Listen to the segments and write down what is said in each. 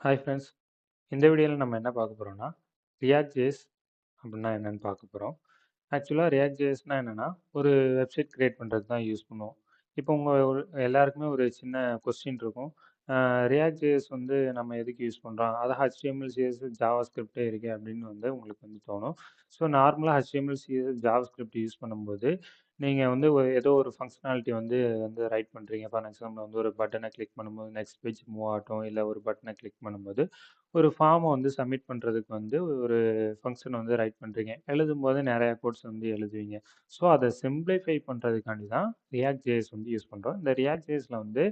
Hi friends. இந்த வீடியோவில் நம்ம என்ன பார்க்க போகிறோம்னா ரியாக்ட் ஜேஎஸ் அப்படின்னா என்னன்னு பார்க்க போகிறோம். ஆக்சுவலாக ரியாக்ட் ஜேஎஸ்னால் என்னென்னா ஒரு வெப்சைட் கிரியேட் பண்ணுறது தான் யூஸ் பண்ணுவோம். இப்போ உங்கள் எல்லாருக்குமே ஒரு சின்ன கொஸ்டின் இருக்கும். ரியாக்ட் ஜேஎஸ் வந்து நம்ம எதுக்கு யூஸ் பண்ணுறோம், அதை HTML CSS ஜாவா ஸ்கிரிப்டே இருக்கு அப்படின்னு வந்து உங்களுக்கு வந்து தோணும். ஸோ நார்மலாக HTML CSS Java script use பண்ணும்போது நீங்கள் வந்து ஏதோ ஒரு ஃபங்க்ஷனாலிட்டி வந்து ரைட் பண்ணுறீங்க. ஃபார் எக்ஸாம்பிள் வந்து ஒரு பட்டனை கிளிக் பண்ணும்போது நெக்ஸ்ட் பேஜ் மூவ் ஆகட்டும், இல்லை ஒரு பட்டனை கிளிக் பண்ணும்போது ஒரு ஃபார்மை வந்து சப்மிட் பண்ணுறதுக்கு வந்து ஒரு ஃபங்க்ஷன் வந்து ரைட் பண்ணுறீங்க. எழுதும்போது நிறையா கோட்ஸ் வந்து எழுதுவீங்க. ஸோ அதை சிம்பிளிஃபை பண்ணுறதுக்காண்டி தான் ரியாக்ட் ஜேஎஸ் வந்து யூஸ் பண்ணுறோம். இந்த ரியாக்ட் ஜேஎஸில் வந்து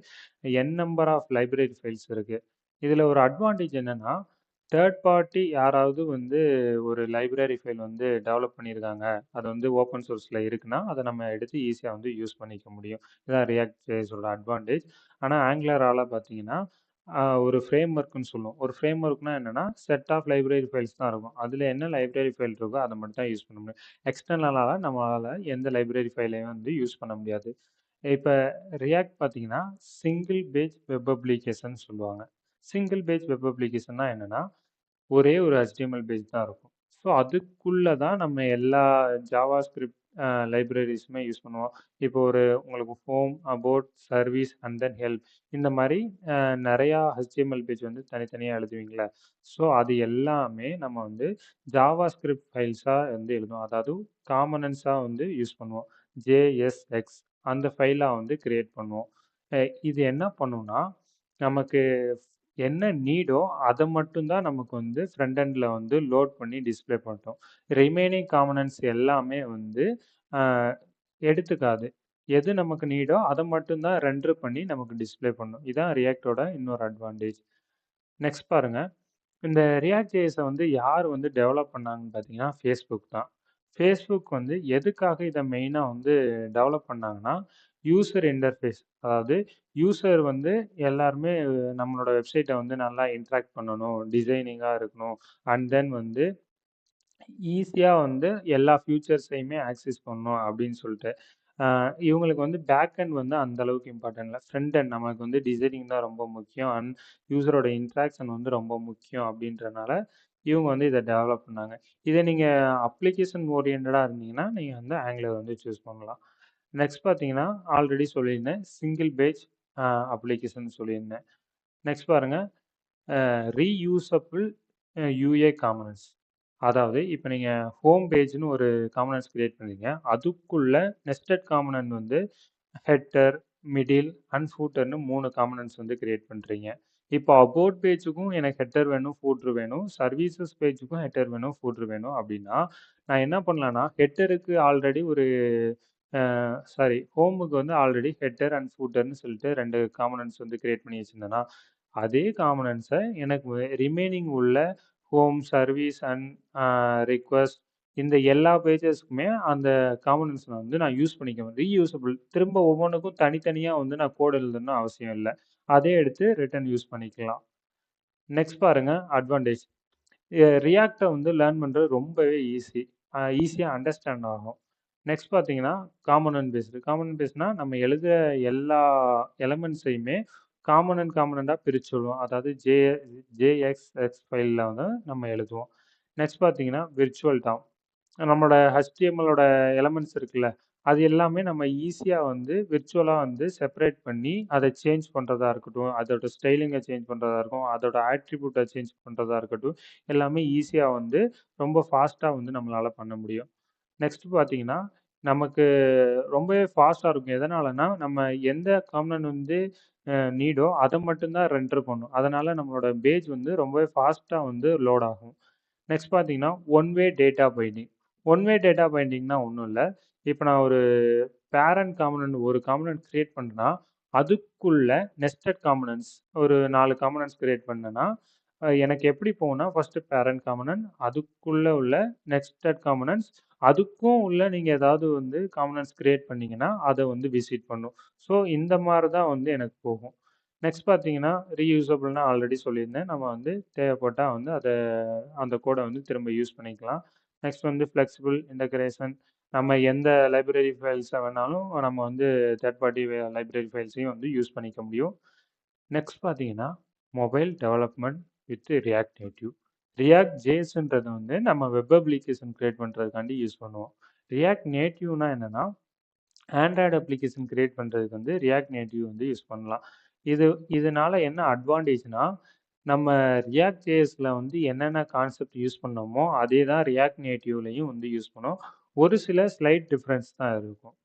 நம்பர் ஆஃப் லைப்ரரி ஃபைல்ஸ் இருக்குது. இதில் ஒரு அட்வான்டேஜ் என்னென்னா தேர்ட் பார்ட்டி யாராவது வந்து ஒரு லைப்ரரி ஃபைல் வந்து டெவலப் பண்ணியிருக்காங்க, அது வந்து ஓப்பன் சோர்ஸில் இருக்குன்னா அதை நம்ம எடுத்து ஈஸியாக வந்து யூஸ் பண்ணிக்க முடியும். இதுதான் ரியாக்ட் ஜேஎஸோட அட்வான்டேஜ். ஆனால் ஆங்குலரால் பார்த்தீங்கன்னா ஒரு ஃப்ரேம் ஒர்க்குன்னு சொல்லுவோம். ஒரு ஃப்ரேம் ஒர்க்னா என்னென்னா செட் ஆஃப் லைப்ரரி ஃபைல்ஸ் தான் இருக்கும். அதில் என்ன லைப்ரரி ஃபைல் இருக்கோ அதை மட்டும் தான் யூஸ் பண்ண முடியும். எக்ஸ்டர்னலாக நம்மளால் எந்த லைப்ரரி ஃபைலையும் வந்து யூஸ் பண்ண முடியாது. இப்போ ரியாக்ட் பார்த்தீங்கன்னா சிங்கிள் பேஜ் வெப் அப்ளிகேஷன் சொல்லுவாங்க. சிங்கிள் பேஜ் வெப் அப்ளிகேஷன்னா என்னென்னா ஒரே ஒரு HTML பேஜ் தான் இருக்கும். ஸோ அதுக்குள்ளே தான் நம்ம எல்லா ஜாவா ஸ்கிரிப்ட் லைப்ரரிஸுமே யூஸ் பண்ணுவோம். இப்போ உங்களுக்கு home, about, service and then help இந்த மாதிரி நிறையா HTML பேஜ் வந்து தனித்தனியாக எழுதுவீங்களா. ஸோ அது எல்லாமே நம்ம வந்து ஜாவா ஸ்கிரிப்ட் ஃபைல்ஸாக வந்து எழுதுவோம். அதாவது காம்பனன்ட்ஸாக வந்து யூஸ் பண்ணுவோம். JSX அந்த ஃபைலாக வந்து கிரியேட் பண்ணுவோம். இது என்ன பண்ணுன்னா நமக்கு என்ன நீடோ அதை மட்டும்தான் நமக்கு வந்து ஃப்ரண்ட் எண்டில் வந்து லோட் பண்ணி டிஸ்பிளே பண்ணிட்டோம். ரிமைனிங் காம்பனன்ட்ஸ் எல்லாமே வந்து எடுத்துக்காது. எது நமக்கு நீடோ அதை மட்டும்தான் ரெண்டர் பண்ணி நமக்கு டிஸ்பிளே பண்ணும். இதுதான் ரியாக்டோட இன்னொரு அட்வான்டேஜ். நெக்ஸ்ட் பாருங்கள். இந்த ரியாக்ட் ஜேஎஸை வந்து யார் வந்து டெவலப் பண்ணாங்கன்னு பார்த்தீங்கன்னா ஃபேஸ்புக் தான். ஃபேஸ்புக் வந்து எதுக்காக இதை மெயினாக வந்து டெவலப் பண்ணாங்கன்னா யூசர் இன்டர்ஃபேஸ், அதாவது யூசர் வந்து எல்லாருமே நம்மளோட வெப்சைட்டை வந்து நல்லா இன்ட்ராக்ட் பண்ணணும், டிசைனிங்காக இருக்கணும், அண்ட் தென் வந்து ஈஸியாக வந்து எல்லா ஃபியூச்சர்ஸையுமே ஆக்சஸ் பண்ணணும் அப்படின்னு சொல்லிட்டு இவங்களுக்கு வந்து பேக் எண்ட் வந்து அந்த அளவுக்கு இம்பார்ட்டன்ட் இல்லை. ஃப்ரண்ட் எண்ட் நமக்கு வந்து டிசைனிங் தான் ரொம்ப முக்கியம், அண்ட் யூசரோட இன்ட்ராக்ஷன் வந்து ரொம்ப முக்கியம் அப்படின்றனால இவங்க வந்து இதை டெவலப் பண்ணாங்க. இதை நீங்கள் அப்ளிகேஷன் ஓரியன்டாக இருந்தீங்கன்னா நீங்கள் வந்து ஆங்குலர் வந்து சூஸ் பண்ணலாம். நெக்ஸ்ட் பார்த்தீங்கன்னா ஆல்ரெடி சொல்லியிருந்தேன் சிங்கிள் பேஜ் அப்ளிகேஷன் சொல்லியிருந்தேன். நெக்ஸ்ட் பாருங்கள் ரீயூசபிள் யூஏ காம்பனன்ட்ஸ். அதாவது இப்போ நீங்கள் ஹோம் பேஜ்னு ஒரு காம்பனன்ட்ஸ் கிரியேட் பண்ணுறீங்க. அதுக்குள்ள நெஸ்டட் காம்பனன்ட் வந்து ஹெட்டர், மிடில் அண்ட் ஃபூட்டர்னு 3 காம்பனன்ட்ஸ் வந்து கிரியேட் பண்ணுறீங்க. இப்போ அபவுட் பேஜுக்கும் எனக்கு ஹெட்டர் வேணும், ஃபூட்ரு வேணும், சர்வீசஸ் பேஜுக்கும் ஹெட்டர் வேணும், ஃபூட்ரு வேணும் அப்படின்னா நான் என்ன பண்ணலான்னா ஹெட்டருக்கு ஆல்ரெடி ஒரு ஹோமுக்கு வந்து ஆல்ரெடி ஹெட்டர் அண்ட் ஃபூட்டர்னு சொல்லிட்டு 2 காம்பனன்ட்ஸ் வந்து கிரியேட் பண்ணி வச்சுருந்தேன்னா அதே காம்பனன்ட்ஸை எனக்கு ரிமைனிங் உள்ள ஹோம், சர்வீஸ் அண்ட் ரிக்வஸ்ட் இந்த எல்லா பேஜஸ்க்குமே அந்த காம்பனன்ட்ஸை வந்து நான் யூஸ் பண்ணிக்குவேன். ரீயூசபிள், திரும்ப ஒவ்வொன்றுக்கும் தனித்தனியாக வந்து நான் கோட் எழுதணும்னு அவசியம் இல்லை. அதே எடுத்து ரிட்டர்ன் யூஸ் பண்ணிக்கலாம். நெக்ஸ்ட் பாருங்க அட்வான்டேஜ். ரியாக்டை வந்து லேர்ன் பண்ணுறது ரொம்பவே ஈஸியாக அண்டர்ஸ்டாண்ட் ஆகும். நெக்ஸ்ட் பார்த்தீங்கன்னா காம்பனன்ட் பேஸ்னால் நம்ம எழுதுகிற எல்லா எலமெண்ட்ஸையுமே காம்பனண்ட்டாக பிரிச்சுடுவோம். அதாவது JXX ஃபைலில் வந்து நம்ம எழுதுவோம். நெக்ஸ்ட் பார்த்தீங்கன்னா விர்ச்சுவல் டாம். நம்மளோட HTMLோட எலமெண்ட்ஸ் இருக்குல்ல, அது எல்லாமே நம்ம ஈஸியாக வந்து விர்ச்சுவலாக வந்து செப்பரேட் பண்ணி அதை சேஞ்ச் பண்ணுறதா இருக்கட்டும், அதோட ஸ்டைலிங்கை சேஞ்ச் பண்ணுறதா இருக்கும், அதோட ஆட்ரிபியூட்டை சேஞ்ச் பண்ணுறதா இருக்கட்டும், எல்லாமே ஈஸியாக வந்து ரொம்ப ஃபாஸ்ட்டாக வந்து நம்மளால் பண்ண முடியும். நெக்ஸ்ட் பார்த்தீங்கன்னா நமக்கு ரொம்பவே ஃபாஸ்ட்டாக இருக்கும். எதனாலனா நம்ம எந்த காம்பனன்ட் வந்து நீடோ அதை மட்டும்தான் ரெண்டர் பண்ணும். அதனால் நம்மளோட பேஜ் வந்து ரொம்பவே ஃபாஸ்ட்டாக வந்து லோட் ஆகும். நெக்ஸ்ட் பார்த்தீங்கன்னா ஒன் வே டேட்டா பைண்டிங்னா ஒன்றும் இல்லை. இப்போ நான் ஒரு பேரண்ட் காம்பனன்ட் ஒரு காம்பனன்ட் கிரியேட் பண்ணுறேன்னா அதுக்குள்ள நெஸ்டட் காம்பனன்ட்ஸ் ஒரு 4 காம்பனன்ட்ஸ் கிரியேட் பண்ணேன்னா எனக்கு எப்படி போகும்னா ஃபஸ்ட்டு பேரண்ட் காம்பனன்ட், அதுக்குள்ளே உள்ள நெஸ்டட் காம்பனன்ட்ஸ், அதுக்கும் உள்ள நீங்கள் ஏதாவது வந்து காம்பனன்ட்ஸ் கிரியேட் பண்ணிங்கன்னா அதை வந்து விசிட் பண்ணும். ஸோ இந்த மாதிரி தான் வந்து எனக்கு போகும். நெக்ஸ்ட் பார்த்தீங்கன்னா ரீயூசபிள்னா ஆல்ரெடி சொல்லியிருந்தேன். நம்ம வந்து தேவைப்பட்டால் வந்து அந்த கோடை வந்து திரும்ப யூஸ் பண்ணிக்கலாம். நெக்ஸ்ட் வந்து ஃப்ளெக்சிபிள் இன்டகிரேஷன். நம்ம எந்த லைப்ரரி ஃபைல்ஸை வேணாலும் நம்ம வந்து தேர்ட் பார்ட்டி லைப்ரரி ஃபைல்ஸையும் வந்து யூஸ் பண்ணிக்க முடியும். நெக்ஸ்ட் பார்த்தீங்கன்னா mobile development with react native. React ஜேஸ்ன்றது வந்து நம்ம வெப் அப்ளிகேஷன் கிரியேட் பண்ணுறதுக்காண்டி யூஸ் பண்ணுவோம். ரியாக்ட் நேட்டிவ்னா என்னன்னா ஆண்ட்ராய்டு அப்ளிகேஷன் கிரியேட் பண்ணுறதுக்கு வந்து ரியாக்ட் நேட்டிவ் வந்து யூஸ் பண்ணலாம். இதனால என்ன அட்வான்டேஜ்னா நம்ம ரியாக்ட் ஜேஎஸ்ல வந்து என்னென்ன கான்செப்ட் யூஸ் பண்ணோமோ அதே தான் ரியாக்ட் நேட்டிவ்லையும் வந்து யூஸ் பண்ணோம். ஒரு சில ஸ்லைட் டிஃப்ரென்ஸ் தான் இருக்கும்.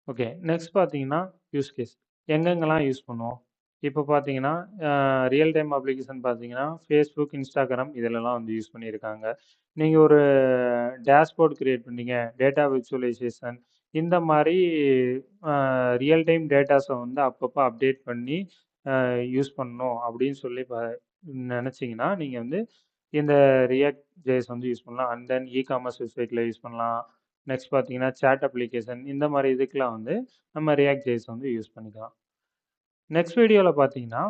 ஓகே, நெக்ஸ்ட் பார்த்தீங்கன்னா யூஸ் கேஸ் எங்கெங்கெல்லாம் யூஸ் பண்ணுவோம். இப்போ பார்த்தீங்கன்னா ரியல் டைம் அப்ளிகேஷன் பார்த்தீங்கன்னா ஃபேஸ்புக், இன்ஸ்டாகிராம் இதிலலாம் வந்து யூஸ் பண்ணியிருக்காங்க. நீங்கள் ஒரு டேஷ்போர்ட் கிரியேட் பண்ணீங்க, டேட்டா விர்ச்சுவலைசேஷன் இந்த மாதிரி ரியல் டைம் டேட்டாஸை வந்து அப்பப்போ அப்டேட் பண்ணி யூஸ் பண்ணணும் அப்படின்னு சொல்லி நினச்சிங்கன்னா நீங்கள் வந்து இந்த ரியாக்ட் ஜேஎஸ் வந்து யூஸ் பண்ணலாம். அண்ட் தென் இ-காமர்ஸ் வெப்சைட்டில் யூஸ் பண்ணலாம். நெக்ஸ்ட் பார்த்தீங்கன்னா சேட் அப்ளிகேஷன் இந்த மாதிரி இதுக்கெலாம் வந்து நம்ம ரியாக்ட் ஜேஎஸ் வந்து யூஸ் பண்ணிக்கலாம். நெக்ஸ்ட் வீடியோவில் பார்த்தீங்கன்னா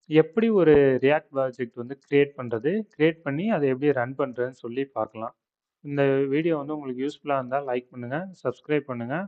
எப்படி ஒரு ரியாக்ட் ப்ராஜெக்ட் வந்து கிரியேட் பண்ணி அதை எப்படி ரன் பண்ணுறதுன்னு சொல்லி பார்க்கலாம். இந்த வீடியோ வந்து உங்களுக்கு யூஸ்ஃபுல்லாக இருந்தால் லைக் பண்ணுங்கள், சப்ஸ்கிரைப் பண்ணுங்கள்.